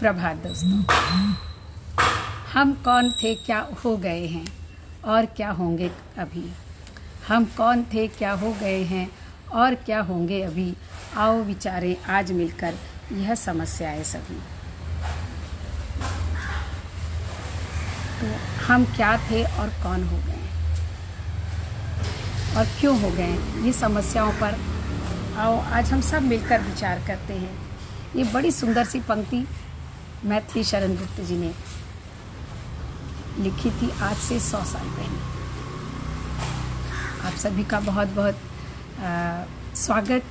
प्रभात दोस्तों। हम कौन थे, क्या हो गए हैं और क्या होंगे अभी। हम कौन थे, क्या हो गए हैं और क्या होंगे अभी। आओ विचारें आज मिलकर यह समस्याएं सभी। तो हम क्या थे और कौन हो गए और क्यों हो गए, ये समस्याओं पर आओ आज हम सब मिलकर विचार करते हैं। ये बड़ी सुंदर सी पंक्ति मैथिली शरण गुप्त जी ने लिखी थी आज से 100 साल पहले। आप सभी का बहुत बहुत स्वागत।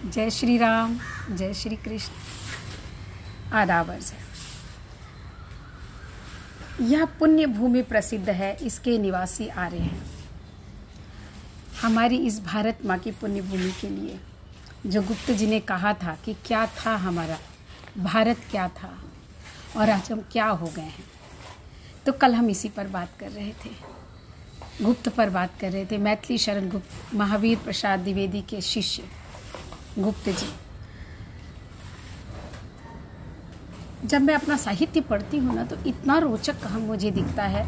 जय श्री राम, जय श्री कृष्ण। आदाब अर्ज़ है। यह पुण्य भूमि प्रसिद्ध है, इसके निवासी आर्य हैं। हमारी इस भारत माँ की पुण्य भूमि के लिए जो गुप्त जी ने कहा था कि क्या था हमारा भारत, क्या था और आज हम क्या हो गए हैं। तो कल हम इसी पर बात कर रहे थे, गुप्त पर बात कर रहे थे। मैथिली शरण गुप्त महावीर प्रसाद द्विवेदी के शिष्य गुप्त जी। जब मैं अपना साहित्य पढ़ती हूँ ना, तो इतना रोचक मुझे दिखता है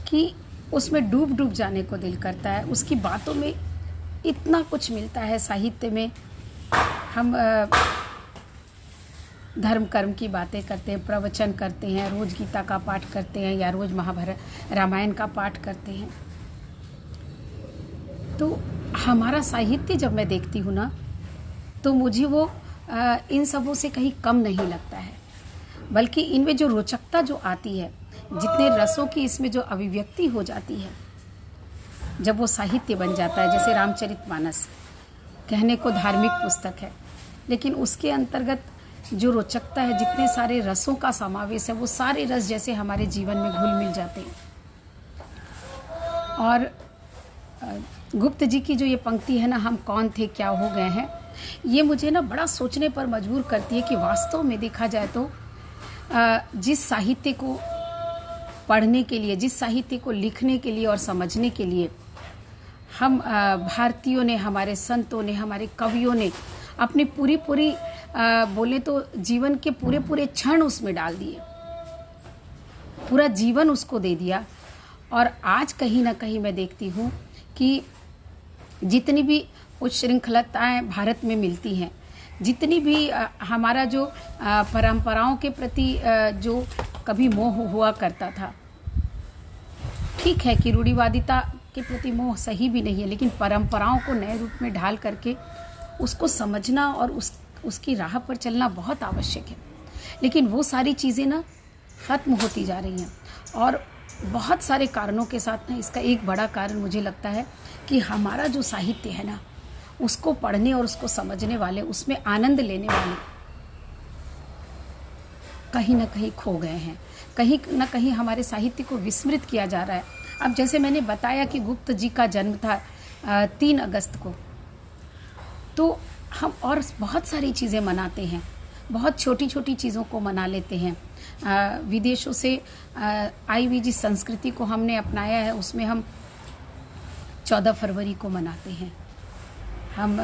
कि उसमें डूब डूब जाने को दिल करता है। उसकी बातों में इतना कुछ मिलता है। साहित्य में हम धर्म कर्म की बातें करते हैं, प्रवचन करते हैं, रोज गीता का पाठ करते हैं या रोज महाभारत रामायण का पाठ करते हैं। तो हमारा साहित्य जब मैं देखती हूँ ना, तो मुझे वो इन सबों से कहीं कम नहीं लगता है, बल्कि इनमें जो रोचकता जो आती है, जितने रसों की इसमें जो अभिव्यक्ति हो जाती है, जब वो साहित्य बन जाता है। जैसे रामचरितमानस कहने को धार्मिक पुस्तक है, लेकिन उसके अंतर्गत जो रोचकता है, जितने सारे रसों का समावेश है, वो सारे रस जैसे हमारे जीवन में घुल मिल जाते हैं। और गुप्त जी की जो ये पंक्ति है ना, हम कौन थे, क्या हो गए हैं, ये मुझे ना बड़ा सोचने पर मजबूर करती है कि वास्तव में देखा जाए तो जिस साहित्य को पढ़ने के लिए, जिस साहित्य को लिखने के लिए और समझने के लिए हम भारतीयों ने, हमारे संतों ने, हमारे कवियों ने अपनी पूरी बोले तो जीवन के पूरे क्षण उसमें डाल दिए, पूरा जीवन उसको दे दिया। और आज कहीं ना कहीं मैं देखती हूँ कि जितनी भी उच्छृंखलताएं भारत में मिलती हैं, जितनी भी हमारा जो परंपराओं के प्रति जो कभी मोह हुआ करता था, ठीक है कि रूढ़िवादिता के प्रति मोह सही भी नहीं है, लेकिन परंपराओं को नए रूप में ढाल करके उसको समझना और उसकी राह पर चलना बहुत आवश्यक है। लेकिन वो सारी चीज़ें ना ख़त्म होती जा रही हैं, और बहुत सारे कारणों के साथ ना इसका एक बड़ा कारण मुझे लगता है कि हमारा जो साहित्य है ना, उसको पढ़ने और उसको समझने वाले, उसमें आनंद लेने वाले कहीं ना कहीं खो गए हैं। कहीं ना कहीं हमारे साहित्य को विस्मृत किया जा रहा है। अब जैसे मैंने बताया कि गुप्त जी का जन्म था 3 अगस्त को, तो हम और बहुत सारी चीज़ें मनाते हैं, बहुत छोटी छोटी चीज़ों को मना लेते हैं। विदेशों से आई हुई जिस संस्कृति को हमने अपनाया है, उसमें हम 14 फरवरी को मनाते हैं, हम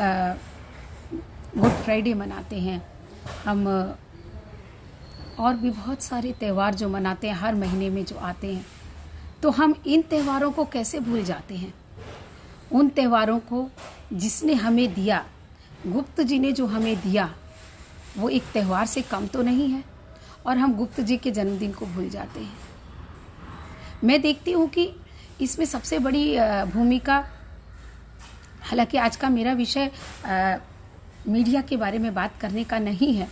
गुड फ्राइडे मनाते हैं, हम और भी बहुत सारे त्यौहार जो मनाते हैं हर महीने में जो आते हैं। तो हम इन त्यौहारों को कैसे भूल जाते हैं, उन त्यौहारों को जिसने हमें दिया, गुप्त जी ने जो हमें दिया, वो एक त्यौहार से कम तो नहीं है, और हम गुप्त जी के जन्मदिन को भूल जाते हैं। मैं देखती हूँ कि इसमें सबसे बड़ी भूमिका, हालांकि आज का मेरा विषय मीडिया के बारे में बात करने का नहीं है,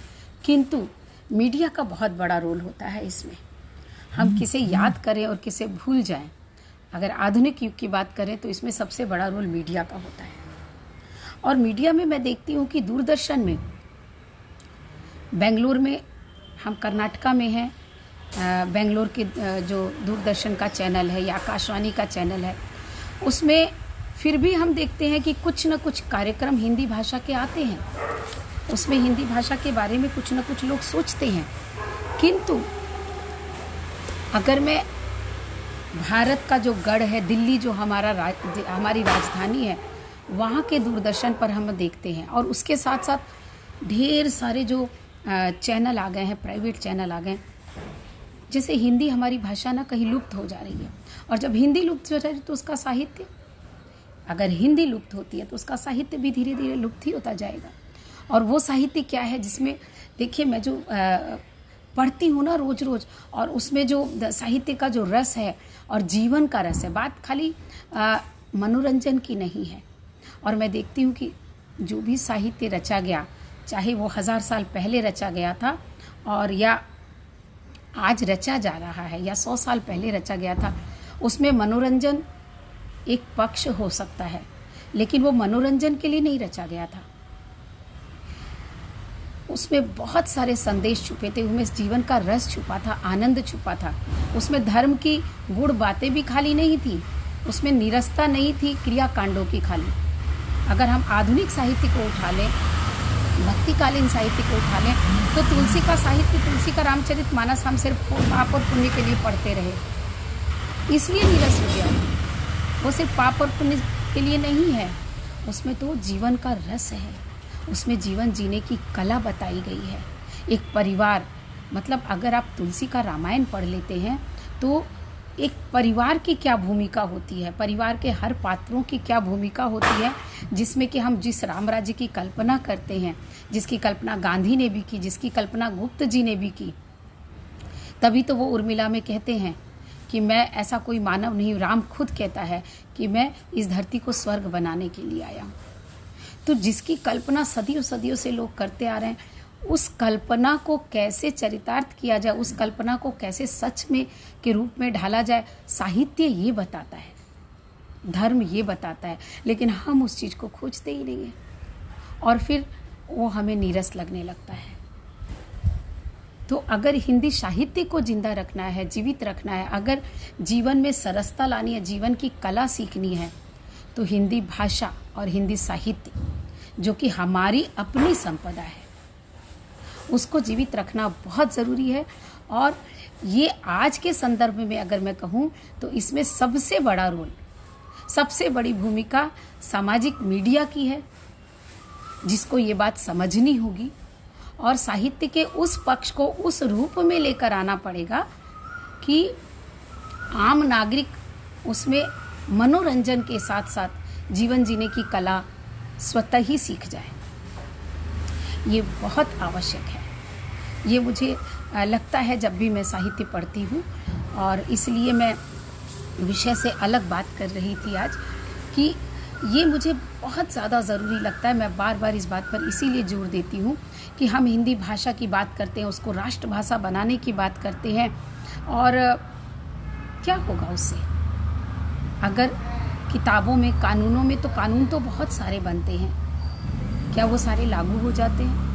किंतु मीडिया का बहुत बड़ा रोल होता है इसमें। हम किसे याद करें और किसे भूल जाएं, अगर आधुनिक युग की बात करें तो इसमें सबसे बड़ा रोल मीडिया का होता है। और मीडिया में मैं देखती हूँ कि दूरदर्शन में, बेंगलुरु में, हम कर्नाटका में हैं, बेंगलुरु के जो दूरदर्शन का चैनल है या आकाशवाणी का चैनल है, उसमें फिर भी हम देखते हैं कि कुछ न कुछ कार्यक्रम हिंदी भाषा के आते हैं। उसमें हिंदी भाषा के बारे में कुछ न कुछ लोग सोचते हैं। किंतु अगर मैं भारत का जो गढ़ है दिल्ली, जो हमारी राजधानी है, वहाँ के दूरदर्शन पर हम देखते हैं, और उसके साथ साथ ढेर सारे जो चैनल आ गए हैं, प्राइवेट चैनल आ गए। जैसे हिंदी हमारी भाषा ना कहीं लुप्त हो जा रही है, और जब हिंदी लुप्त हो जा रही है तो उसका साहित्य, अगर हिंदी लुप्त होती है तो उसका साहित्य भी धीरे धीरे लुप्त ही होता जाएगा। और वो साहित्य क्या है जिसमें, देखिए मैं जो पढ़ती हूँ ना रोज रोज, और उसमें जो साहित्य का जो रस है और जीवन का रस है, बात खाली मनोरंजन की नहीं है। और मैं देखती हूँ कि जो भी साहित्य रचा गया, चाहे वो 1000 साल पहले रचा गया था और या आज रचा जा रहा है या 100 साल पहले रचा गया था, उसमें मनोरंजन एक पक्ष हो सकता है, लेकिन वो मनोरंजन के लिए नहीं रचा गया था। उसमें बहुत सारे संदेश छुपे थे, उसमें जीवन का रस छुपा था, आनंद छुपा था। उसमें धर्म की गुड़ बातें भी खाली नहीं थी, उसमें नीरसता नहीं थी क्रियाकांडों की खाली। अगर हम आधुनिक साहित्य को उठा लें, भक्तिकालीन साहित्य को उठा लें, तो तुलसी का साहित्य, तुलसी का रामचरितमानस हम सिर्फ पाप और पुण्य के लिए पढ़ते रहे, इसलिए नीरस हो गया। वो सिर्फ पाप और पुण्य के लिए नहीं है, उसमें तो जीवन का रस है, उसमें जीवन जीने की कला बताई गई है। एक परिवार, मतलब अगर आप तुलसी का रामायण पढ़ लेते हैं तो एक परिवार की क्या भूमिका होती है, परिवार के हर पात्रों की क्या भूमिका होती है, जिसमें कि हम जिस राम राज्य की कल्पना करते हैं, जिसकी कल्पना गांधी ने भी की, जिसकी कल्पना गुप्त जी ने भी की, तभी तो वो उर्मिला में कहते हैं कि मैं ऐसा कोई मानव नहीं, राम खुद कहता है कि मैं इस धरती को स्वर्ग बनाने के लिए आया हूँ। तो जिसकी कल्पना सदियों सदियों से लोग करते आ रहे हैं, उस कल्पना को कैसे चरितार्थ किया जाए, उस कल्पना को कैसे सच में के रूप में ढाला जाए, साहित्य ये बताता है, धर्म ये बताता है, लेकिन हम उस चीज़ को खोजते ही नहीं हैं और फिर वो हमें नीरस लगने लगता है। तो अगर हिंदी साहित्य को जिंदा रखना है, जीवित रखना है, अगर जीवन में सरसता लानी है, जीवन की कला सीखनी है, तो हिंदी भाषा और हिंदी साहित्य जो कि हमारी अपनी संपदा है, उसको जीवित रखना बहुत ज़रूरी है। और ये आज के संदर्भ में अगर मैं कहूँ तो इसमें सबसे बड़ा रोल, सबसे बड़ी भूमिका सामाजिक मीडिया की है, जिसको ये बात समझनी होगी और साहित्य के उस पक्ष को उस रूप में लेकर आना पड़ेगा कि आम नागरिक उसमें मनोरंजन के साथ साथ जीवन जीने की कला स्वतः ही सीख जाए। ये बहुत आवश्यक है, ये मुझे लगता है जब भी मैं साहित्य पढ़ती हूँ। और इसलिए मैं विषय से अलग बात कर रही थी आज कि ये मुझे बहुत ज़्यादा ज़रूरी लगता है। मैं बार बार इस बात पर इसीलिए जोर देती हूँ कि हम हिंदी भाषा की बात करते हैं, उसको राष्ट्रभाषा बनाने की बात करते हैं, और क्या होगा उससे? अगर किताबों में, कानूनों में, तो कानून तो बहुत सारे बनते हैं, क्या वो सारे लागू हो जाते हैं?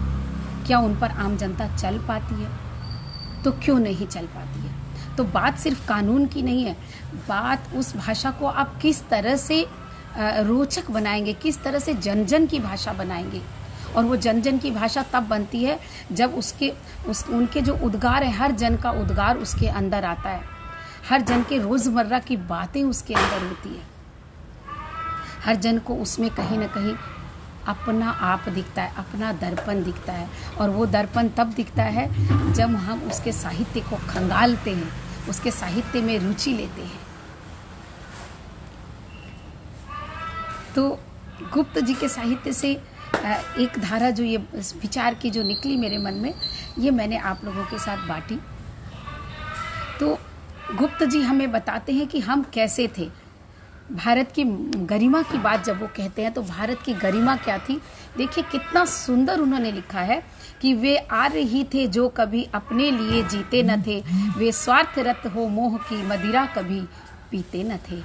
क्या उन पर आम जनता चल पाती है? तो क्यों नहीं चल पाती है? तो बात सिर्फ कानून की नहीं है, बात उस भाषा को आप किस तरह से रोचक बनाएंगे, किस तरह से जन जन की भाषा बनाएंगे। और वो जन जन की भाषा तब बनती है जब उनके जो उद्गार है, हर जन का उद्गार उसके अंदर आता है, हर जन के रोज़मर्रा की बातें उसके अंदर होती है, हर जन को उसमें कहीं ना कहीं अपना आप दिखता है, अपना दर्पण दिखता है। और वो दर्पण तब दिखता है जब हम उसके साहित्य को खंगालते हैं, उसके साहित्य में रुचि लेते हैं। तो गुप्त जी के साहित्य से एक धारा जो ये विचार की जो निकली मेरे मन में, ये मैंने आप लोगों के साथ बांटी। तो गुप्त जी हमें बताते हैं कि हम कैसे थे। भारत की गरिमा की बात जब वो कहते हैं तो भारत की गरिमा क्या थी, देखिए कितना सुंदर उन्होंने लिखा है कि वे आर्य ही थे जो कभी अपने लिए जीते न थे, वे स्वार्थरत हो मोह की मदिरा कभी पीते न थे,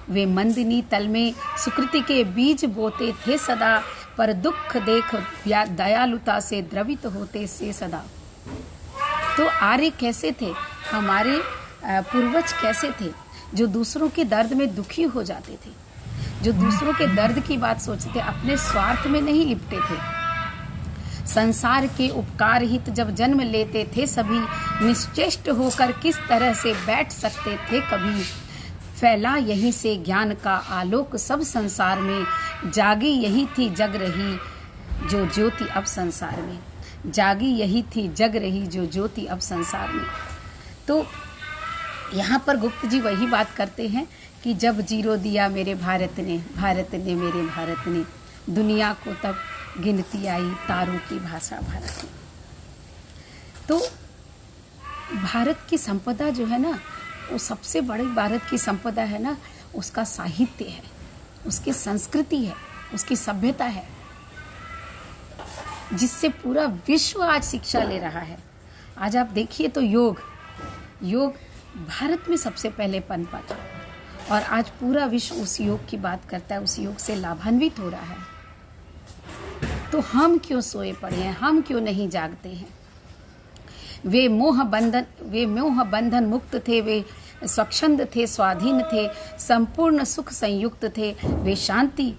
वे मंदिनी तल में सुकृति के बीज बोते थे सदा, पर दुख देख दयालुता से द्रवित होते से सदा। तो आर्य कैसे थे, हमारे पूर्वज कैसे थे, जो दूसरों के दर्द में दुखी हो जाते थे, जो दूसरों के दर्द की बात सोचते थे, अपने स्वार्थ में नहीं लिपटे थे। संसार के उपकार हित जब जन्म लेते थे सभी, निश्चेष्ट होकर किस तरह से बैठ सकते थे कभी, फैला यहीं से ज्ञान का आलोक सब संसार में, जागी यही थी जग रही जो ज्योति अब संसार में। जागी यही थी जग रही जो ज्योति अब संसार में। तो यहाँ पर गुप्त जी वही बात करते हैं कि जब जीरो दिया मेरे भारत ने मेरे भारत ने, दुनिया को तब गिनती आई तारों की भाषा भारत में। तो भारत की संपदा जो है ना, वो सबसे बड़ी भारत की संपदा है ना, उसका साहित्य है, उसकी संस्कृति है, उसकी सभ्यता है, जिससे पूरा विश्व आज शिक्षा ले रहा है। आज आप देखिए तो योग भारत में सबसे पहले पनपा था और आज पूरा विश्व उस योग की बात करता है, उस योग से लाभान्वित हो रहा है। तो हम क्यों सोए पड़े हैं, हम क्यों नहीं जागते हैं? वे मोह बंधन मुक्त थे, वे स्वच्छंद थे, स्वाधीन थे, संपूर्ण सुख संयुक्त थे, वे शांति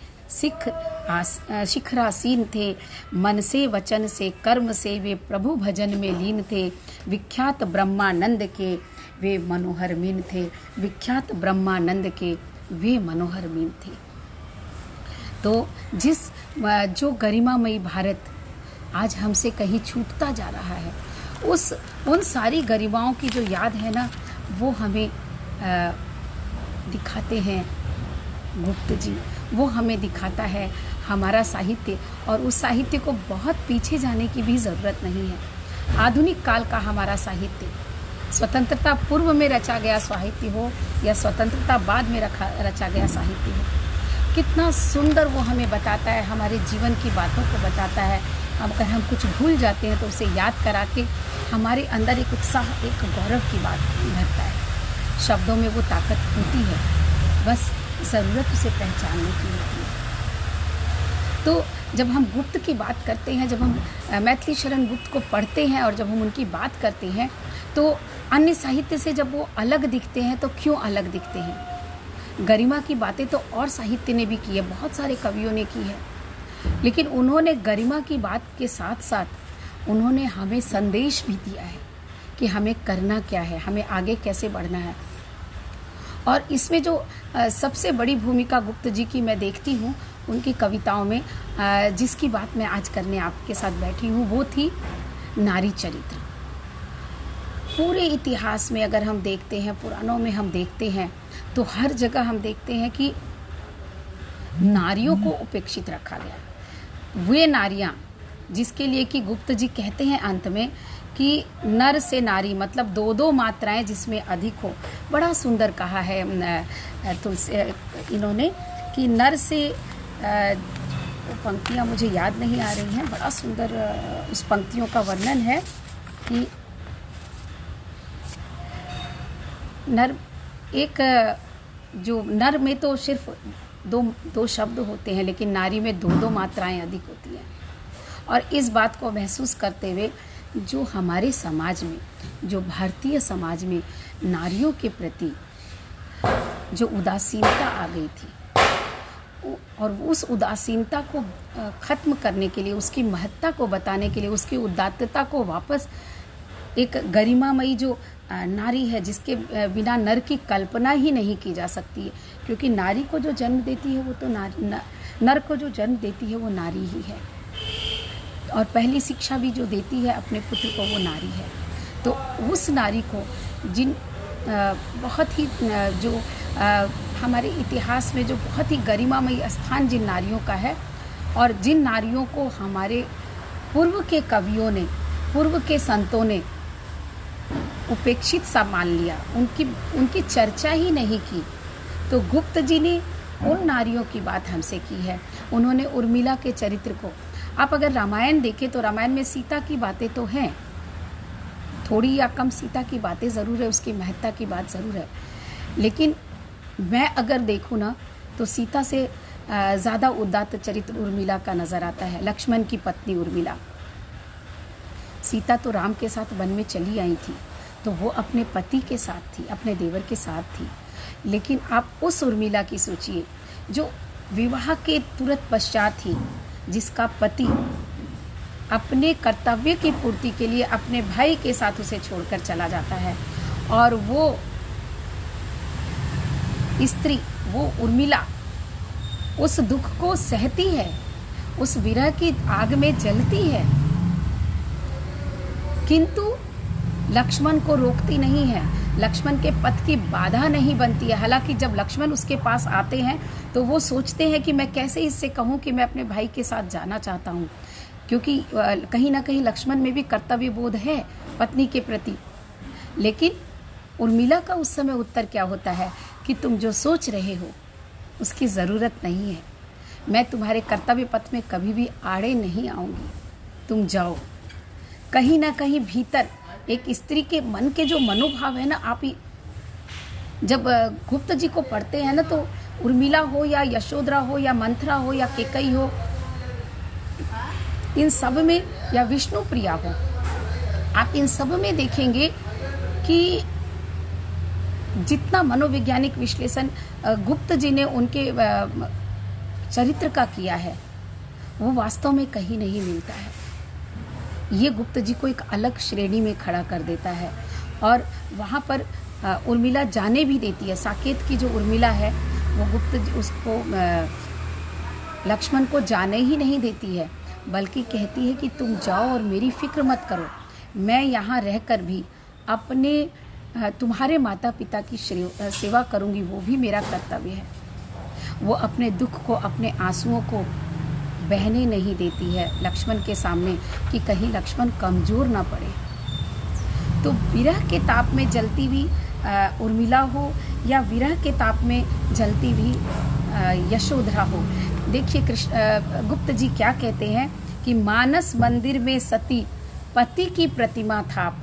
शिखरासीन थे, मन से वचन से कर्म से वे प्रभु भजन में लीन थे, विख्यात ब्रह्मानंद के वे मनोहर मीन थे, विख्यात ब्रह्मानंद के वे मनोहर मीन थे। तो जो गरिमामयी भारत आज हमसे कहीं छूटता जा रहा है, उन सारी गरिमाओं की जो याद है ना, वो हमें दिखाते हैं गुप्त जी, वो हमें दिखाता है हमारा साहित्य। और उस साहित्य को बहुत पीछे जाने की भी ज़रूरत नहीं है। आधुनिक काल का हमारा साहित्य स्वतंत्रता पूर्व में रचा गया साहित्य हो या स्वतंत्रता बाद में रचा गया साहित्य हो, कितना सुंदर वो हमें बताता है, हमारे जीवन की बातों को बताता है। अगर हम कुछ भूल जाते हैं तो उसे याद करा के हमारे अंदर एक उत्साह, एक गौरव की बात भरता है। शब्दों में वो ताकत होती है, बस ज़रूरत उसे पहचानने की होती है। तो जब हम गुप्त की बात करते हैं, जब हम मैथिली शरण गुप्त को पढ़ते हैं और जब हम उनकी बात करते हैं, तो अन्य साहित्य से जब वो अलग दिखते हैं तो क्यों अलग दिखते हैं? गरिमा की बातें तो और साहित्य ने भी की है, बहुत सारे कवियों ने की है, लेकिन उन्होंने गरिमा की बात के साथ साथ उन्होंने हमें संदेश भी दिया है कि हमें करना क्या है, हमें आगे कैसे बढ़ना है। और इसमें जो सबसे बड़ी भूमिका गुप्त जी की मैं देखती हूँ उनकी कविताओं में, जिसकी बात मैं आज करने आपके साथ बैठी हूँ, वो थी नारी चरित्र। पूरे इतिहास में अगर हम देखते हैं, पुराणों में हम देखते हैं, तो हर जगह हम देखते हैं कि नारियों को उपेक्षित रखा गया। वे नारियां जिसके लिए कि गुप्त जी कहते हैं अंत में कि नर से नारी, मतलब दो मात्राएं जिसमें अधिक हो। बड़ा सुंदर कहा है तुलसी इन्होंने कि नर से, पंक्तियां मुझे याद नहीं आ रही हैं, बड़ा सुंदर उस पंक्तियों का वर्णन है कि नर, एक जो नर में तो सिर्फ दो शब्द होते हैं, लेकिन नारी में दो मात्राएं अधिक होती हैं। और इस बात को महसूस करते हुए जो हमारे समाज में, जो भारतीय समाज में नारियों के प्रति जो उदासीनता आ गई थी, और उस उदासीनता को ख़त्म करने के लिए, उसकी महत्ता को बताने के लिए, उसकी उदात्तता को वापस, एक गरिमामयी जो नारी है जिसके बिना नर की कल्पना ही नहीं की जा सकती है, क्योंकि नारी को जो जन्म देती है वो तो नर को जो जन्म देती है वो नारी ही है, और पहली शिक्षा भी जो देती है अपने पुत्र को वो नारी है। तो उस नारी को जिन बहुत ही जो हमारे इतिहास में जो बहुत ही गरिमामयी स्थान जिन नारियों का है, और जिन नारियों को हमारे पूर्व के कवियों ने, पूर्व के संतों ने उपेक्षित सा मान लिया, उनकी चर्चा ही नहीं की, तो गुप्त जी ने उन नारियों की बात हमसे की है। उन्होंने उर्मिला के चरित्र को, आप अगर रामायण देखें तो रामायण में सीता की बातें तो हैं, थोड़ी या कम सीता की बातें ज़रूर है, उसकी महत्ता की बात ज़रूर है, लेकिन मैं अगर देखूँ ना तो सीता से ज़्यादा उदात्त चरित्र उर्मिला का नज़र आता है। लक्ष्मण की पत्नी उर्मिला, सीता तो राम के साथ वन में चली आई थी, तो वो अपने पति के साथ थी, अपने देवर के साथ थी, लेकिन आप उस उर्मिला की सोचिए जो विवाह के तुरंत पश्चात ही, जिसका पति अपने कर्तव्य की पूर्ति के लिए अपने भाई के साथ उसे छोड़कर चला जाता है, और वो स्त्री, वो उर्मिला उस दुख को सहती है, उस विरह की आग में जलती है, किंतु लक्ष्मण को रोकती नहीं है, लक्ष्मण के पथ की बाधा नहीं बनती है। हालांकि जब लक्ष्मण उसके पास आते हैं तो वो सोचते हैं कि मैं कैसे इससे कहूँ कि मैं अपने भाई के साथ जाना चाहता हूँ, क्योंकि कहीं ना कहीं लक्ष्मण में भी कर्तव्य बोध है पत्नी के प्रति। लेकिन उर्मिला का उस समय उत्तर क्या होता है कि तुम जो सोच रहे हो उसकी ज़रूरत नहीं है, मैं तुम्हारे कर्तव्य पथ में कभी भी आड़े नहीं आऊँगी, तुम जाओ। कहीं ना कहीं भीतर एक स्त्री के मन के जो मनोभाव है ना, आप ही जब गुप्त जी को पढ़ते हैं ना, तो उर्मिला हो या यशोधरा हो या मंथरा हो या केकई हो, इन सब में, या विष्णु प्रिया हो, आप इन सब में देखेंगे कि जितना मनोवैज्ञानिक विश्लेषण गुप्त जी ने उनके चरित्र का किया है वो वास्तव में कहीं नहीं मिलता है। ये गुप्त जी को एक अलग श्रेणी में खड़ा कर देता है। और वहाँ पर उर्मिला जाने भी देती है। साकेत की जो उर्मिला है वो गुप्त जी उसको लक्ष्मण को जाने ही नहीं देती है, बल्कि कहती है कि तुम जाओ और मेरी फिक्र मत करो, मैं यहाँ रहकर भी अपने तुम्हारे माता पिता की सेवा करूँगी, वो भी मेरा कर्तव्य है। वो अपने दुख को, अपने आंसुओं को बहने नहीं देती है लक्ष्मण के सामने कि कहीं लक्ष्मण कमज़ोर ना पड़े। तो विरह के ताप में जलती हुई उर्मिला हो या विरह के ताप में जलती हुई यशोधरा हो, देखिए गुप्त जी क्या कहते हैं कि मानस मंदिर में सती पति की प्रतिमा थाप,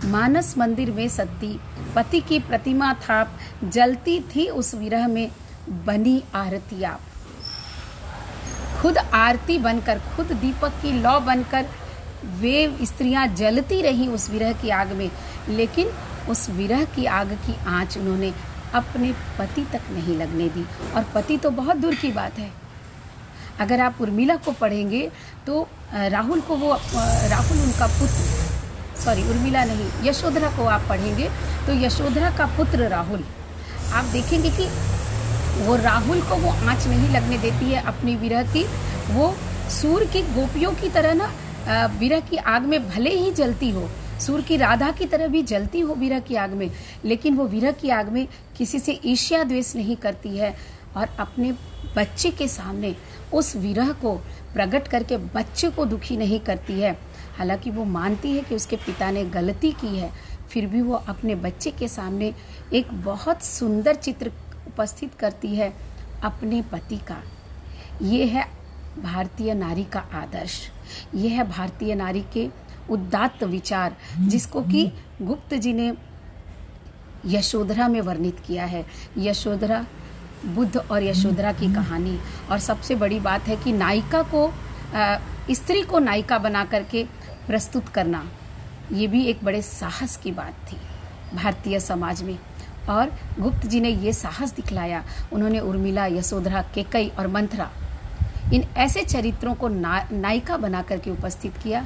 मानस मंदिर में सती पति की प्रतिमा थाप, जलती थी उस विरह में बनी आरती आप। खुद आरती बनकर, खुद दीपक की लौ बनकर वे स्त्रियां जलती रहीं उस विरह की आग में, लेकिन उस विरह की आग की आंच उन्होंने अपने पति तक नहीं लगने दी। और पति तो बहुत दूर की बात है। अगर आप उर्मिला को पढ़ेंगे तो राहुल को वो राहुल उनका पुत्र, उर्मिला नहीं, यशोधरा को आप पढ़ेंगे तो यशोधरा का पुत्र राहुल, आप देखेंगे कि वो राहुल को वो आंच नहीं लगने देती है अपनी विरह की। वो सूर की गोपियों की तरह ना विरह की आग में भले ही जलती हो, सूर की राधा की तरह भी जलती हो विरह की आग में, लेकिन वो विरह की आग में किसी से ईर्ष्या द्वेष नहीं करती है और अपने बच्चे के सामने उस विरह को प्रकट करके बच्चे को दुखी नहीं करती है। हालांकि वो मानती है कि उसके पिता ने गलती की है, फिर भी वो अपने बच्चे के सामने एक बहुत सुंदर चित्र उपस्थित करती है अपने पति का। ये है भारतीय नारी का आदर्श, ये है भारतीय नारी के उदात्त विचार, जिसको कि गुप्त जी ने यशोधरा में वर्णित किया है। यशोधरा, बुद्ध और यशोधरा की कहानी। और सबसे बड़ी बात है कि नायिका को, स्त्री को नायिका बना करके प्रस्तुत करना, ये भी एक बड़े साहस की बात थी भारतीय समाज में। और गुप्त जी ने ये साहस दिखलाया। उन्होंने उर्मिला, यशोधरा, केकई और मंथरा, इन ऐसे चरित्रों को नायिका बना करके उपस्थित किया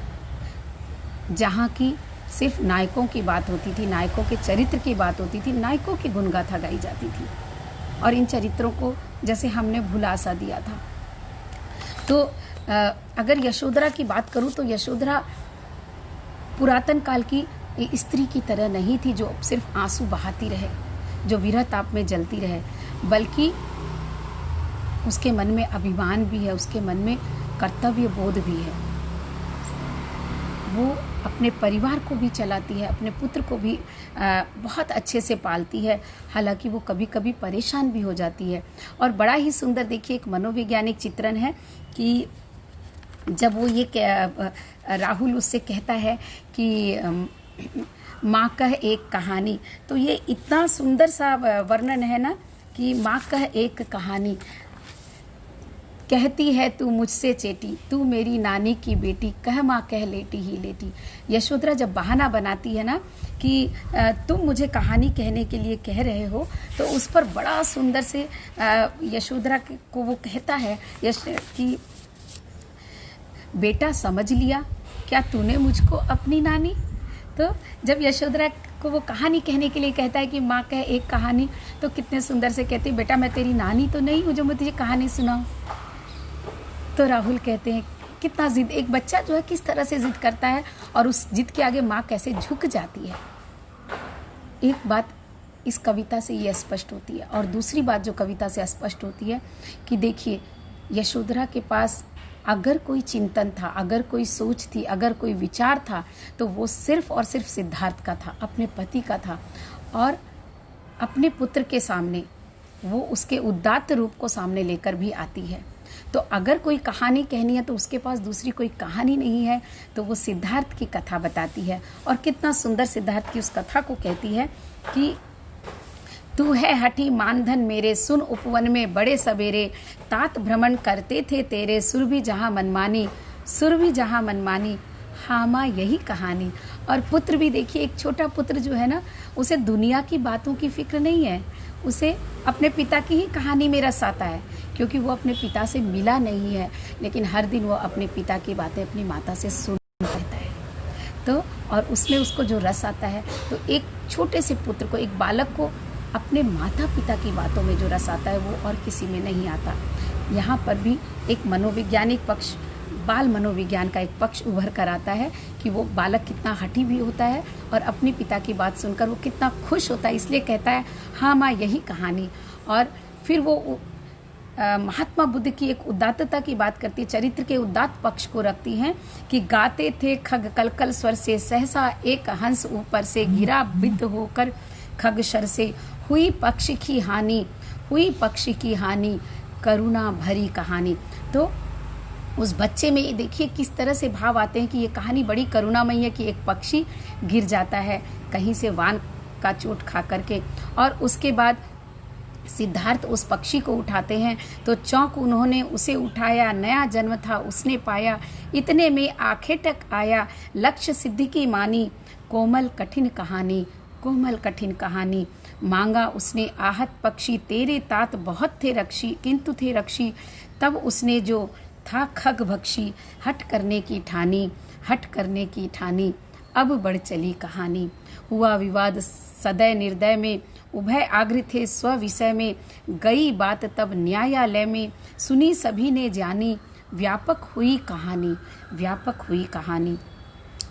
जहाँ की सिर्फ नायकों की बात होती थी, नायकों के चरित्र की बात होती थी, नायकों की गुणगाथा गाई जाती थी। और इन चरित्रों को जैसे हमने भुला सा दिया था। तो अगर यशोधरा की बात करूँ तो यशोधरा पुरातन काल की स्त्री की तरह नहीं थी जो सिर्फ आंसू बहाती रहे, जो विरह ताप में जलती रहे, बल्कि उसके मन में अभिमान भी है, उसके मन में कर्तव्य बोध भी है। वो अपने परिवार को भी चलाती है, अपने पुत्र को भी बहुत अच्छे से पालती है। हालांकि वो कभी कभी परेशान भी हो जाती है। और बड़ा ही सुंदर देखिए एक मनोवैज्ञानिक चित्रण है कि जब वो ये राहुल उससे कहता है कि माँ कह एक कहानी, तो ये इतना सुंदर सा वर्णन है ना कि माँ कह एक कहानी, कहती है तू मुझसे चेटी, तू मेरी नानी की बेटी, कह माँ कह लेटी ही लेटी। यशोधरा जब बहाना बनाती है ना कि तुम मुझे कहानी कहने के लिए कह रहे हो, तो उस पर बड़ा सुंदर से यशोधरा को वो कहता है कि बेटा समझ लिया क्या तूने मुझको अपनी नानी। तो जब यशोधरा को वो कहानी कहने के लिए कहता है कि माँ कह एक कहानी, तो कितने सुंदर से कहती है बेटा मैं तेरी नानी तो नहीं हूँ जो मैं तुझे कहानी सुनाऊँ। तो राहुल कहते हैं कितना जिद, एक बच्चा जो है किस तरह से जिद करता है और उस जिद के आगे माँ कैसे झुक जाती है। एक बात इस कविता से ये स्पष्ट होती है। और दूसरी बात जो कविता से स्पष्ट होती है कि देखिए, यशोधरा के पास अगर कोई चिंतन था, अगर कोई सोच थी, अगर कोई विचार था, तो वो सिर्फ और सिर्फ सिद्धार्थ का था, अपने पति का था। और अपने पुत्र के सामने वो उसके उदात्त रूप को सामने लेकर भी आती है। तो अगर कोई कहानी कहनी है तो उसके पास दूसरी कोई कहानी नहीं है, तो वो सिद्धार्थ की कथा बताती है। और कितना सुंदर सिद्धार्थ की उस कथा को कहती है कि तू है हठी मानधन मेरे, सुन उपवन में बड़े सवेरे, तात भ्रमण करते थे तेरे, सुर भी जहाँ मनमानी, सुर भी जहाँ मनमानी, हाँ माँ यही कहानी। और पुत्र भी देखिए, एक छोटा पुत्र जो है ना, उसे दुनिया की बातों की फिक्र नहीं है, उसे अपने पिता की ही कहानी में रस आता है, क्योंकि वो अपने पिता से मिला नहीं है, लेकिन हर दिन वो अपने पिता की बातें अपनी माता से सुन रहता है। तो और उसमें उसको जो रस आता है, तो एक छोटे से पुत्र को, एक बालक को अपने माता पिता की बातों में जो रस आता है वो और किसी में नहीं आता। यहाँ पर भी एक मनोवैज्ञानिक पक्ष, बाल मनोविज्ञान का एक पक्ष उभर कर आता है कि वो बालक कितना हठी भी होता है और अपने पिता की बात सुनकर वो कितना खुश होता है, इसलिए कहता है हाँ माँ यही कहानी। और फिर वो महात्मा बुद्ध की एक उदात्तता की बात करती है, चरित्र के उदात्त पक्ष को रखती हैं कि गाते थे खग कलकल स्वर से, सहसा एक हंस ऊपर से, गिरा बिद होकर खग शर से, हुई पक्षी की हानि, हुई पक्षी की हानि, करुणा भरी कहानी। तो उस बच्चे में देखिए किस तरह से भाव आते हैं कि ये कहानी बड़ी करुणामयी है कि एक पक्षी गिर जाता है कहीं से वान का चोट खा करके, और उसके बाद सिद्धार्थ उस पक्षी को उठाते हैं तो चौंक उन्होंने उसे उठाया, नया जन्म था उसने पाया, इतने में आखेटक आया, लक्ष्य सिद्धि की मानी, कोमल कठिन कहानी, कोमल कठिन कहानी, मांगा उसने आहत पक्षी, तेरे तात बहुत थे रक्षी, किंतु थे रक्षी, तब उसने जो था खग भक्षी, हट करने की ठानी, हट करने की ठानी, अब बढ़ चली कहानी, हुआ विवाद सदय निर्दय में, उभय आग्रह थे स्व विषय में, गई बात तब न्यायालय में, सुनी सभी ने जानी, व्यापक हुई कहानी, व्यापक हुई कहानी।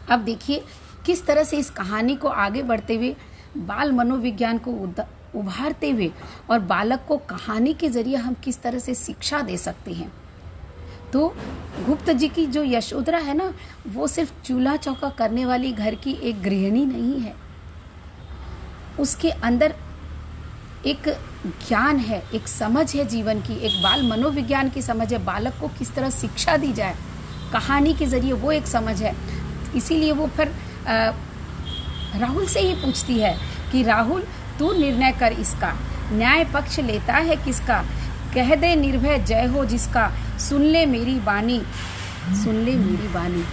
अब देखिए किस तरह से इस कहानी को आगे बढ़ते हुए बाल मनोविज्ञान को उभारते हुए और बालक को कहानी के जरिए हम किस तरह से शिक्षा दे सकते हैं। तो गुप्त जी की जो यशोधरा है ना, वो सिर्फ चूल्हा चौका करने वाली घर की एक गृहिणी नहीं है, उसके अंदर एक ज्ञान है, एक समझ है जीवन की, एक बाल मनोविज्ञान की समझ है, बालक को किस तरह शिक्षा दी जाए कहानी के जरिए, वो एक समझ है। इसीलिए वो फिर राहुल से ही पूछती है कि राहुल तू निर्णय कर इसका, न्याय पक्ष लेता है किसका, कह दे निर्भय जय हो जिसका, सुन ले मेरी बानी, सुन ले मेरी बानी।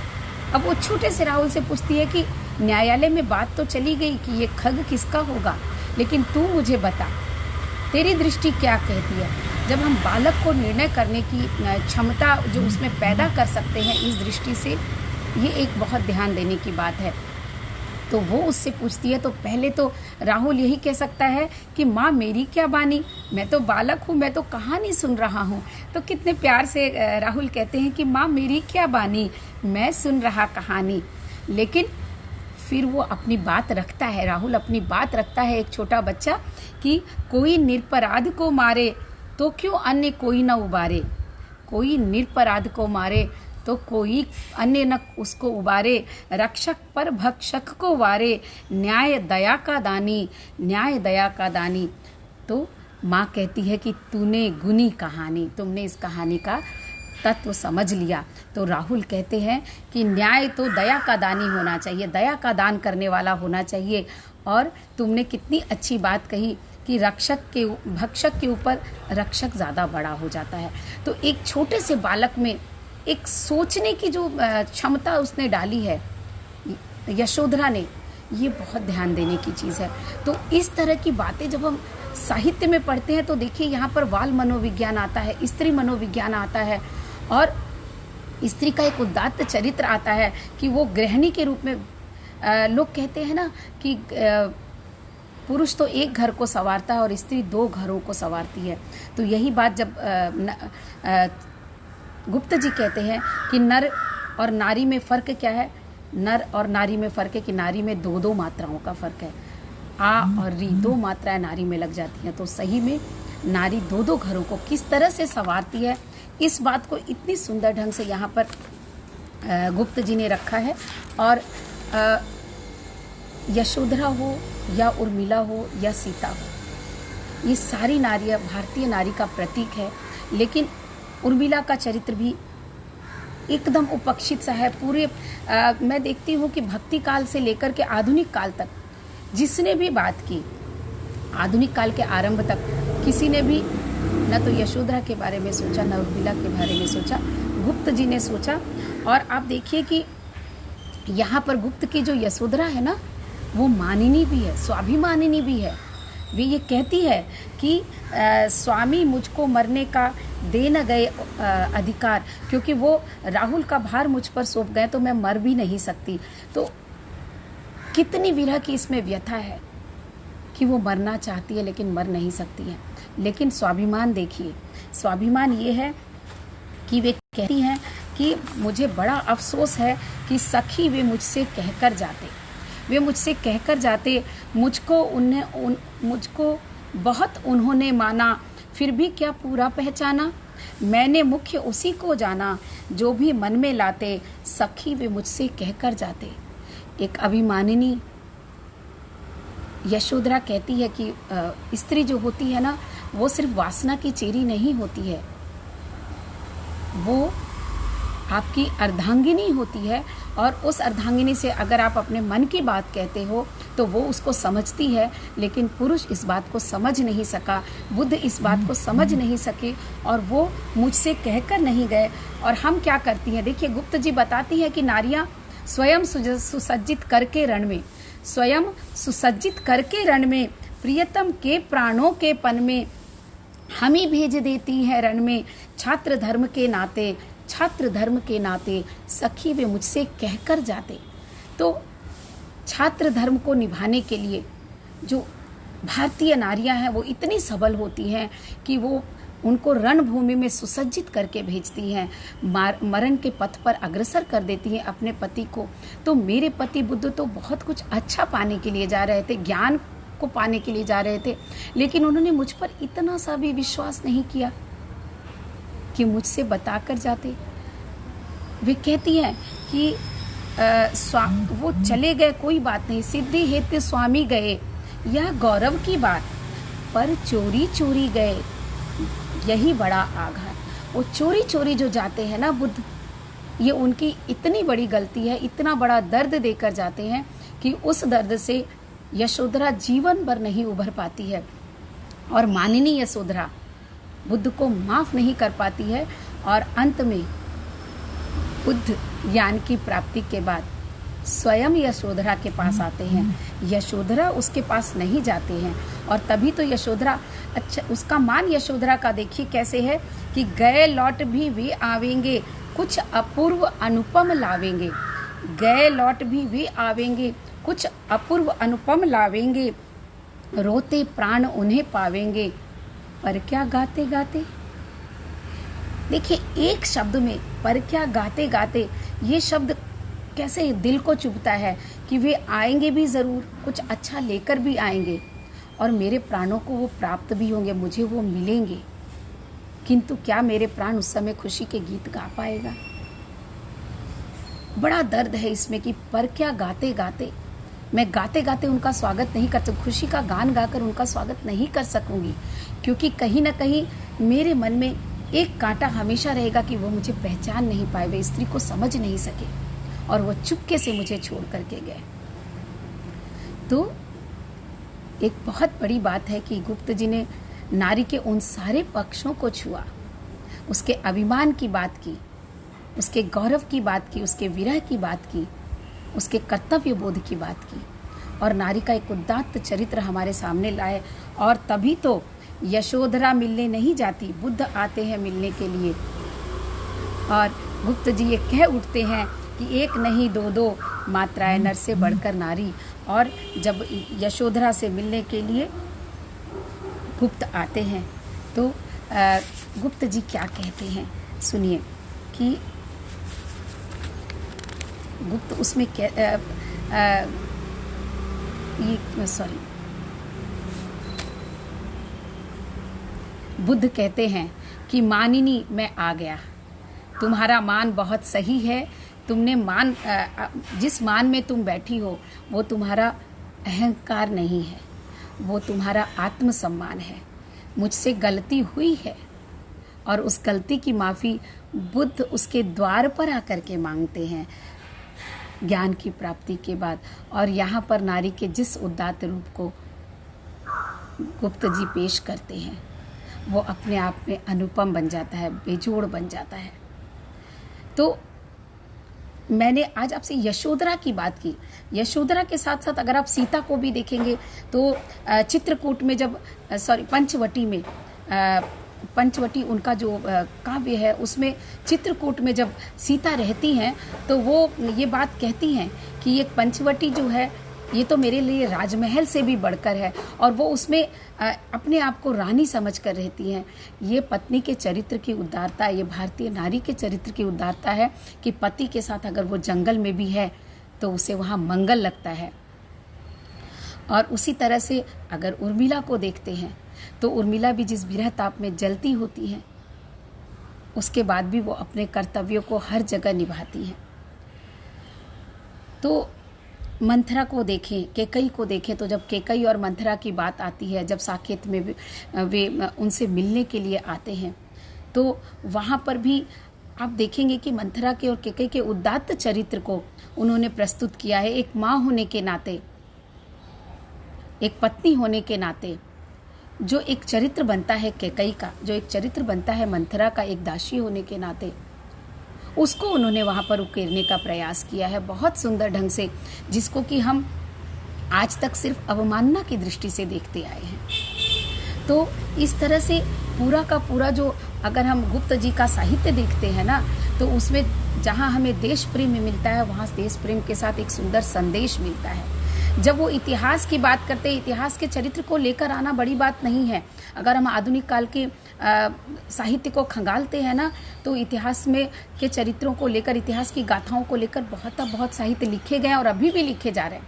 अब वो छोटे से राहुल से पूछती है कि न्यायालय में बात तो चली गई कि ये खग किसका होगा, लेकिन तू मुझे बता तेरी दृष्टि क्या कहती है। जब हम बालक को निर्णय करने की क्षमता जो उसमें पैदा कर सकते हैं इस दृष्टि से, ये एक बहुत ध्यान देने की बात है। तो वो उससे पूछती है तो पहले तो राहुल यही कह सकता है कि माँ मेरी क्या बानी, मैं तो बालक हूँ, मैं तो कहानी सुन रहा हूँ। तो कितने प्यार से राहुल कहते हैं कि माँ मेरी क्या बानी, मैं सुन रहा कहानी। लेकिन फिर वो अपनी बात रखता है, राहुल अपनी बात रखता है, एक छोटा बच्चा, कि कोई निरपराध को मारे तो क्यों अन्य कोई न उबारे, कोई निरपराध को मारे तो कोई अन्य न उसको उबारे, रक्षक पर भक्षक को वारे, न्याय दया का दानी, न्याय दया का दानी। तो माँ कहती है कि तूने गुनी कहानी, तुमने इस कहानी का तत्व समझ लिया। तो राहुल कहते हैं कि न्याय तो दया का दानी होना चाहिए, दया का दान करने वाला होना चाहिए। और तुमने कितनी अच्छी बात कही कि भक्षक के ऊपर रक्षक ज़्यादा बड़ा हो जाता है। तो एक छोटे से बालक में एक सोचने की जो क्षमता उसने डाली है यशोधरा ने, ये बहुत ध्यान देने की चीज़ है। तो इस तरह की बातें जब हम साहित्य में पढ़ते हैं तो देखिए यहाँ पर बाल मनोविज्ञान आता है, स्त्री मनोविज्ञान आता है, और स्त्री का एक उदात्त चरित्र आता है कि वो गृहिणी के रूप में, लोग कहते हैं ना कि पुरुष तो एक घर को संवारता है और स्त्री 2 घरों को संवारती है। तो यही बात जब गुप्त जी कहते हैं कि नर और नारी में फ़र्क क्या है। नर और नारी में फ़र्क है कि नारी में दो दो मात्राओं का फ़र्क है। आ और री दो मात्राएं नारी में लग जाती हैं। तो सही में नारी दो दो घरों को किस तरह से संवारती है, इस बात को इतनी सुंदर ढंग से यहाँ पर गुप्त जी ने रखा है। और यशोधरा हो या उर्मिला हो या सीता हो, ये सारी नारियाँ भारतीय नारी का प्रतीक है। लेकिन उर्मिला का चरित्र भी एकदम उपेक्षित सा है। पूरे मैं देखती हूँ कि भक्ति काल से लेकर के आधुनिक काल तक जिसने भी बात की, आधुनिक काल के आरंभ तक किसी ने भी न तो यशोधरा के बारे में सोचा, न उर्मिला के बारे में सोचा, गुप्त जी ने सोचा। और आप देखिए कि यहाँ पर गुप्त की जो यशोधरा है ना, वो मानिनी भी है, स्वाभिमानिनी भी है। वे ये कहती है कि स्वामी मुझको मरने का दे न गए अधिकार, क्योंकि वो राहुल का भार मुझ पर सौंप गए तो मैं मर भी नहीं सकती। तो कितनी विरह की इसमें व्यथा है कि वो मरना चाहती है लेकिन मर नहीं सकती है। लेकिन स्वाभिमान देखिए, स्वाभिमान ये है कि वे कहती हैं कि मुझे बड़ा अफसोस है कि सखी वे मुझसे कहकर जाते, वे मुझसे कहकर जाते, मुझको बहुत उन्होंने माना, फिर भी क्या पूरा पहचाना, मैंने मुख्य उसी को जाना, जो भी मन में लाते, सखी वे मुझसे कहकर जाते। एक अभिमानिनी यशोधरा कहती है कि स्त्री जो होती है ना, वो सिर्फ वासना की चेरी नहीं होती है, वो आपकी अर्धांगिनी होती है। और उस अर्धांगिनी से अगर आप अपने मन की बात कहते हो तो वो उसको समझती है। लेकिन पुरुष इस बात को समझ नहीं सका, बुद्ध इस बात को समझ नहीं सके, और वो मुझसे कहकर नहीं गए। और हम क्या करती हैं, देखिए गुप्त जी बताती है कि नारियाँ स्वयं सुसज्जित करके रण में, स्वयं सुसज्जित करके रण में, प्रियतम के प्राणों के पन में हमें भेज देती है रण में, छात्र धर्म के नाते, छात्र धर्म के नाते, सखी वे मुझसे कहकर जाते। तो छात्र धर्म को निभाने के लिए जो भारतीय नारियां हैं वो इतनी सबल होती हैं कि वो उनको रणभूमि में सुसज्जित करके भेजती हैं, मरण के पथ पर अग्रसर कर देती हैं अपने पति को। तो मेरे पति बुद्ध तो बहुत कुछ अच्छा पाने के लिए जा रहे थे, ज्ञान को पाने के लिए जा रहे थे, लेकिन उन्होंने मुझ पर इतना सा भी विश्वास नहीं किया कि मुझसे बताकर जाते। वे कहती हैं कि वो चले गए कोई बात नहीं, सिद्धि हेतु स्वामी गए, यह गौरव की बात, पर चोरी चोरी गए, यही बड़ा आघात। वो चोरी चोरी जो जाते हैं ना बुद्ध, ये उनकी इतनी बड़ी गलती है, इतना बड़ा दर्द देकर जाते हैं कि उस दर्द से यशोधरा जीवन भर नहीं उभर पाती है। और मानिनी यशोधरा बुद्ध को माफ नहीं कर पाती है। और अंत में बुद्ध ज्ञान की प्राप्ति के बाद स्वयं यशोधरा के पास आते हैं, यशोधरा उसके पास नहीं जाते हैं। और तभी तो यशोधरा, अच्छा उसका मान यशोधरा का देखिए कैसे है कि गए लौट भी वे आवेंगे, कुछ अपूर्व अनुपम लावेंगे, गए लौट भी वे आवेंगे, कुछ अपूर्व अनुपम लावेंगे, रोते प्राण उन्हें पावेंगे, पर क्या गाते गाते। देखिए एक शब्द में पर क्या गाते गाते, ये शब्द कैसे दिल को चुभता है कि वे आएंगे भी ज़रूर, कुछ अच्छा लेकर भी आएंगे, और मेरे प्राणों को वो प्राप्त भी होंगे, मुझे वो मिलेंगे, किंतु क्या मेरे प्राण उस समय खुशी के गीत गा पाएगा। बड़ा दर्द है इसमें कि पर क्या गाते गाते, मैं गाते गाते उनका स्वागत नहीं कर सकूँ, खुशी का गान गाकर उनका स्वागत नहीं कर सकूंगी, क्योंकि कहीं ना कहीं मेरे मन में एक कांटा हमेशा रहेगा कि वो मुझे पहचान नहीं पाए, वे स्त्री को समझ नहीं सके और वो चुपके से मुझे छोड़ करके गए। तो एक बहुत बड़ी बात है कि गुप्त जी ने नारी के उन सारे पक्षों को छुआ, उसके अभिमान की बात की, उसके गौरव की बात की, उसके विरह की बात की, उसके कर्तव्य बोध की बात की, और नारी का एक उदात्त चरित्र हमारे सामने लाए। और तभी तो यशोधरा मिलने नहीं जाती, बुद्ध आते हैं मिलने के लिए, और गुप्त जी ये कह उठते हैं कि एक नहीं दो दो मात्राएं नर से बढ़कर नारी। और जब यशोधरा से मिलने के लिए गुप्त आते हैं तो गुप्त जी क्या कहते हैं सुनिए। कि गुप्त उसमें बुद्ध कहते हैं कि मानिनी मैं आ गया, तुम्हारा मान बहुत सही है, तुमने जिस मान में तुम बैठी हो वो तुम्हारा अहंकार नहीं है, वो तुम्हारा आत्मसम्मान है। मुझसे गलती हुई है और उस गलती की माफ़ी बुद्ध उसके द्वार पर आकर के मांगते हैं ज्ञान की प्राप्ति के बाद। और यहाँ पर नारी के जिस उदात्त रूप को गुप्त जी पेश करते हैं वो अपने आप में अनुपम बन जाता है, बेजोड़ बन जाता है। तो मैंने आज आपसे यशोधरा की बात की। यशोधरा के साथ साथ अगर आप सीता को भी देखेंगे तो चित्रकूट में जब पंचवटी उनका जो काव्य है उसमें चित्रकूट में जब सीता रहती हैं तो वो ये बात कहती हैं कि ये पंचवटी जो है ये तो मेरे लिए राजमहल से भी बढ़कर है, और वो उसमें अपने आप को रानी समझ कर रहती हैं। ये पत्नी के चरित्र की उदारता, ये भारतीय नारी के चरित्र की उदारता है कि पति के साथ अगर वो जंगल में भी है तो उसे वहाँ मंगल लगता है। और उसी तरह से अगर उर्मिला को देखते हैं तो उर्मिला भी जिस विरह ताप में जलती होती हैं उसके बाद भी वो अपने कर्तव्यों को हर जगह निभाती हैं। तो मंथरा को देखें, केकई को देखें, तो जब केकई और मंथरा की बात आती है, जब साकेत में वे उनसे मिलने के लिए आते हैं तो वहाँ पर भी आप देखेंगे कि मंथरा के और केकई के उदात्त चरित्र को उन्होंने प्रस्तुत किया है। एक माँ होने के नाते, एक पत्नी होने के नाते जो एक चरित्र बनता है केकई का, जो एक चरित्र बनता है मंथरा का एक दासी होने के नाते, उसको उन्होंने वहाँ पर उकेरने का प्रयास किया है बहुत सुंदर ढंग से, जिसको कि हम आज तक सिर्फ अवमानना की दृष्टि से देखते आए हैं। तो इस तरह से पूरा का पूरा जो अगर हम गुप्त जी का साहित्य देखते हैं ना तो उसमें जहाँ हमें देश प्रेम मिलता है वहाँ देश प्रेम के साथ एक सुंदर संदेश मिलता है। जब वो इतिहास की बात करते हैं, इतिहास के चरित्र को लेकर आना बड़ी बात नहीं है। अगर हम आधुनिक काल के साहित्य को खंगालते हैं ना तो इतिहास में के चरित्रों को लेकर, इतिहास की गाथाओं को लेकर बहुत साहित्य लिखे गए और अभी भी लिखे जा रहे हैं।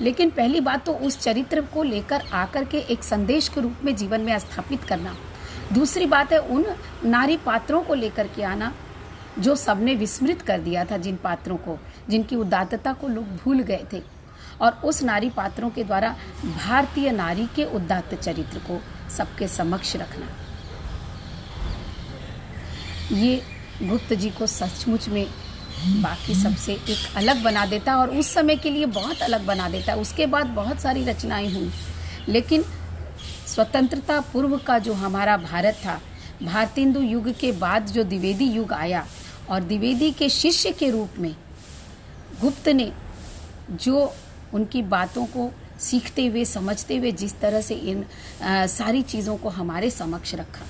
लेकिन पहली बात तो उस चरित्र को लेकर आकर के एक संदेश के रूप में जीवन में स्थापित करना। दूसरी बात है उन नारी पात्रों को लेकर के आना जो सबने विस्मृत कर दिया था, जिन पात्रों को, जिनकी उदात्तता को लोग भूल गए थे, और उस नारी पात्रों के द्वारा भारतीय नारी के उदात्त चरित्र को सबके समक्ष रखना। ये गुप्त जी को सचमुच में बाकी सबसे एक अलग बना देता है और उस समय के लिए बहुत अलग बना देता है। उसके बाद बहुत सारी रचनाएं हुई, लेकिन स्वतंत्रता पूर्व का जो हमारा भारत था, भारतेंदु युग के बाद जो द्विवेदी युग आया और द्विवेदी के शिष्य के रूप में गुप्त ने जो उनकी बातों को सीखते हुए, समझते हुए जिस तरह से इन सारी चीज़ों को हमारे समक्ष रखा,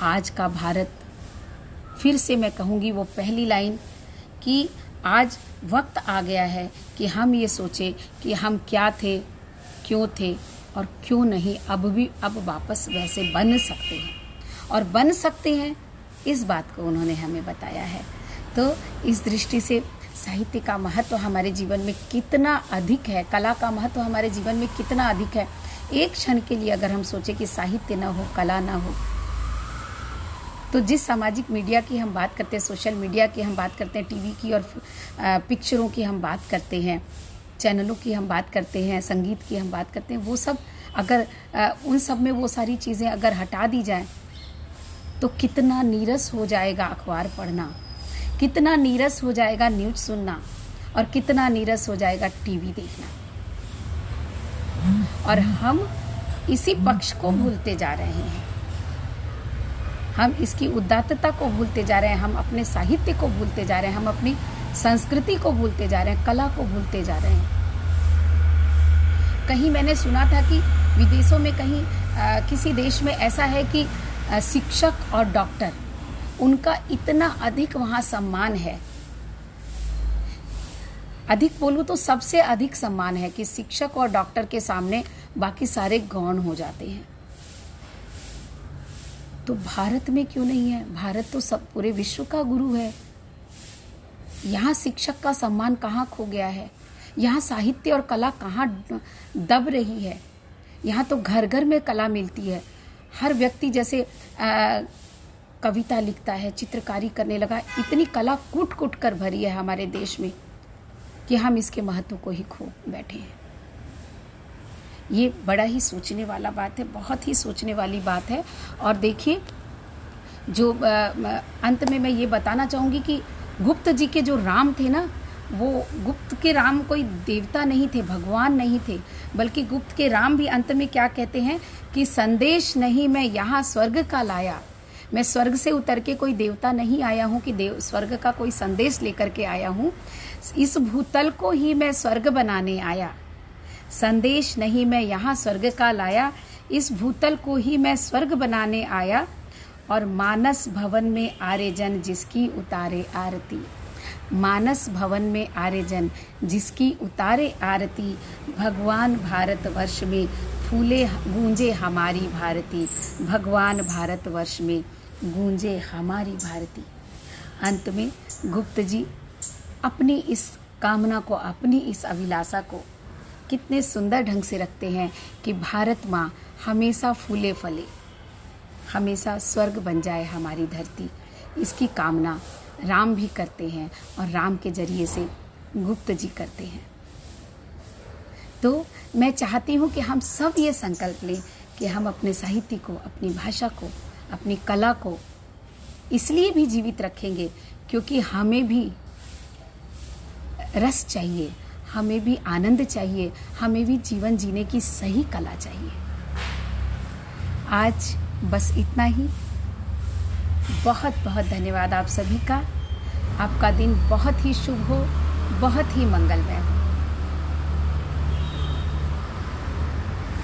आज का भारत, फिर से मैं कहूँगी वो पहली लाइन कि आज वक्त आ गया है कि हम ये सोचें कि हम क्या थे, क्यों थे और क्यों नहीं अब वापस वैसे बन सकते हैं, और बन सकते हैं इस बात को उन्होंने हमें बताया है। तो इस दृष्टि से साहित्य का महत्व हमारे जीवन में कितना अधिक है, कला का महत्व हमारे जीवन में कितना अधिक है। एक क्षण के लिए अगर हम सोचें कि साहित्य ना हो, कला ना हो, तो जिस सामाजिक मीडिया की हम बात करते हैं, सोशल मीडिया की हम बात करते हैं, टीवी की और पिक्चरों की हम बात करते हैं, चैनलों की हम बात करते हैं, संगीत की हम बात करते हैं, वो सब अगर उन सब में वो सारी चीज़ें अगर हटा दी जाएं तो कितना नीरस हो जाएगा अखबार पढ़ना, कितना नीरस हो जाएगा न्यूज़ सुनना, और कितना नीरस हो जाएगा टीवी देखना। और हम इसी पक्ष को भूलते जा रहे हैं, हम इसकी उदात्तता को भूलते जा रहे हैं, हम अपने साहित्य को भूलते जा रहे हैं, हम अपनी संस्कृति को भूलते जा रहे हैं, कला को भूलते जा रहे हैं। कहीं मैंने सुना था कि विदेशों में कहीं किसी देश में ऐसा है कि शिक्षक और डॉक्टर, उनका इतना अधिक वहाँ सम्मान है, अधिक बोलूँ तो सबसे अधिक सम्मान है कि शिक्षक और डॉक्टर के सामने बाकी सारे गौण हो जाते हैं। तो भारत में क्यों नहीं है? भारत तो सब पूरे विश्व का गुरु है। यहाँ शिक्षक का सम्मान कहाँ खो गया है? यहाँ साहित्य और कला कहाँ दब रही है? यहाँ तो घर घर में कला मिलती है। हर व्यक्ति जैसे कविता लिखता है, चित्रकारी करने लगा। इतनी कला कूट कूट कर भरी है हमारे देश में कि हम इसके महत्व को ही खो बैठे हैं। ये बड़ा ही सोचने वाला बात है, बहुत ही सोचने वाली बात है। और देखिए, जो अंत में मैं ये बताना चाहूँगी कि गुप्त जी के जो राम थे ना, वो गुप्त के राम कोई देवता नहीं थे, भगवान नहीं थे, बल्कि गुप्त के राम भी अंत में क्या कहते हैं कि संदेश नहीं मैं यहाँ स्वर्ग का लाया। मैं स्वर्ग से उतर के कोई देवता नहीं आया हूँ कि स्वर्ग का कोई संदेश लेकर के आया हूँ। इस भूतल को ही मैं स्वर्ग बनाने आया। संदेश नहीं मैं यहाँ स्वर्ग का लाया, इस भूतल को ही मैं स्वर्ग बनाने आया। और मानस भवन में आर्यजन जिसकी उतारे आरती, मानस भवन में आर्यजन जिसकी उतारे आरती, भगवान भारतवर्ष में फूले गूंजे हमारी भारती, भगवान भारतवर्ष में गूंजे हमारी भारती। अंत में गुप्त जी अपनी इस कामना को, अपनी इस अभिलाषा को कितने सुंदर ढंग से रखते हैं कि भारत माँ हमेशा फूले फले, हमेशा स्वर्ग बन जाए हमारी धरती। इसकी कामना राम भी करते हैं और राम के जरिए से गुप्त जी करते हैं। तो मैं चाहती हूँ कि हम सब ये संकल्प लें कि हम अपने साहित्य को, अपनी भाषा को, अपनी कला को इसलिए भी जीवित रखेंगे क्योंकि हमें भी रस चाहिए, हमें भी आनंद चाहिए, हमें भी जीवन जीने की सही कला चाहिए। आज बस इतना ही। बहुत बहुत धन्यवाद आप सभी का। आपका दिन बहुत ही शुभ हो, बहुत ही मंगलमय हो।